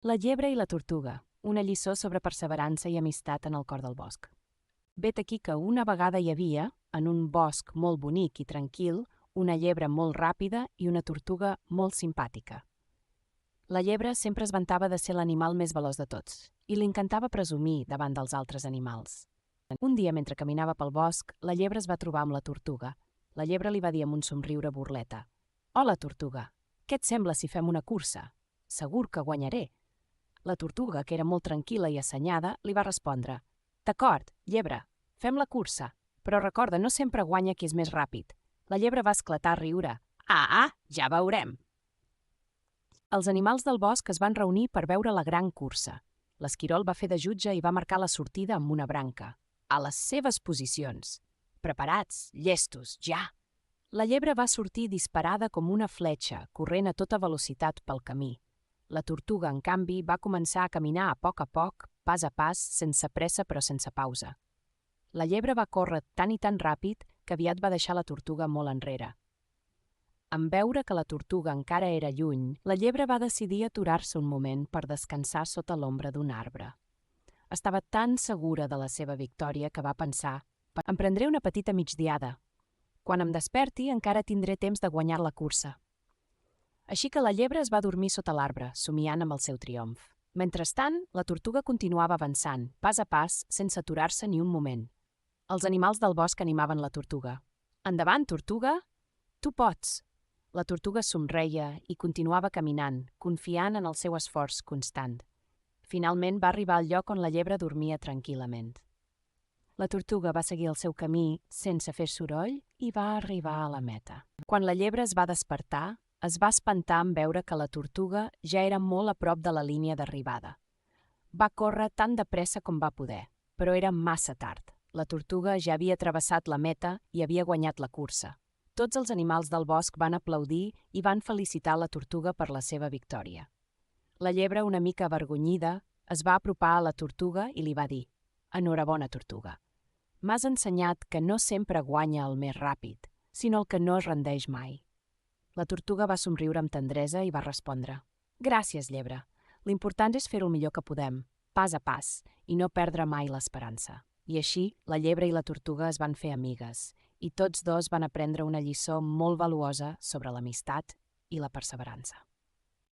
La llebre i la tortuga, una lliçó sobre perseverança i amistat en el cor del bosc. Vet aquí que una vegada hi havia, en un bosc molt bonic i tranquil, una llebre molt ràpida i una tortuga molt simpàtica. La llebre sempre es vantava de ser l'animal més veloç de tots i li encantava presumir davant dels altres animals. Un dia, mentre caminava pel bosc, la llebre es va trobar amb la tortuga. La llebre li va dir amb un somriure burleta: «Hola, tortuga, què et sembla si fem una cursa? Segur que guanyaré». La tortuga, que era molt tranquil·la i assenyada, li va respondre: «D'acord, llebre, fem la cursa, però recorda, no sempre guanya qui és més ràpid». La llebre va esclatar a riure. «Ah, ja veurem». Els animals del bosc es van reunir per veure la gran cursa. L'esquirol va fer de jutge i va marcar la sortida amb una branca. A les seves posicions. Preparats, llestos, ja. La llebre va sortir disparada com una fletxa, corrent a tota velocitat pel camí. La tortuga, en canvi, va començar a caminar a poc, pas a pas, sense pressa però sense pausa. La llebre va córrer tan i tan ràpid que aviat va deixar la tortuga molt enrere. En veure que la tortuga encara era lluny, la llebre va decidir aturar-se un moment per descansar sota l'ombra d'un arbre. Estava tan segura de la seva victòria que va pensar: «Em prendré una petita migdiada. Quan em desperti encara tindré temps de guanyar la cursa». Així que la llebre es va dormir sota l'arbre, somiant amb el seu triomf. Mentrestant, la tortuga continuava avançant, pas a pas, sense aturar-se ni un moment. Els animals del bosc animaven la tortuga. «Endavant, tortuga! Tu pots!» La tortuga somreia i continuava caminant, confiant en el seu esforç constant. Finalment va arribar al lloc on la llebre dormia tranquil·lament. La tortuga va seguir el seu camí sense fer soroll i va arribar a la meta. Quan la llebre es va despertar, es va espantar en veure que la tortuga ja era molt a prop de la línia d'arribada. Va córrer tan de pressa com va poder, però era massa tard. La tortuga ja havia travessat la meta i havia guanyat la cursa. Tots els animals del bosc van aplaudir i van felicitar la tortuga per la seva victòria. La llebre, una mica avergonyida, es va apropar a la tortuga i li va dir: «Enhorabona, tortuga. M'has ensenyat que no sempre guanya el més ràpid, sinó el que no es rendeix mai». La tortuga va somriure amb tendresa i va respondre: «Gràcies, llebre. L'important és fer-ho el millor que podem, pas a pas, i no perdre mai l'esperança». I així, la llebre i la tortuga es van fer amigues, i tots dos van aprendre una lliçó molt valuosa sobre l'amistat i la perseverança.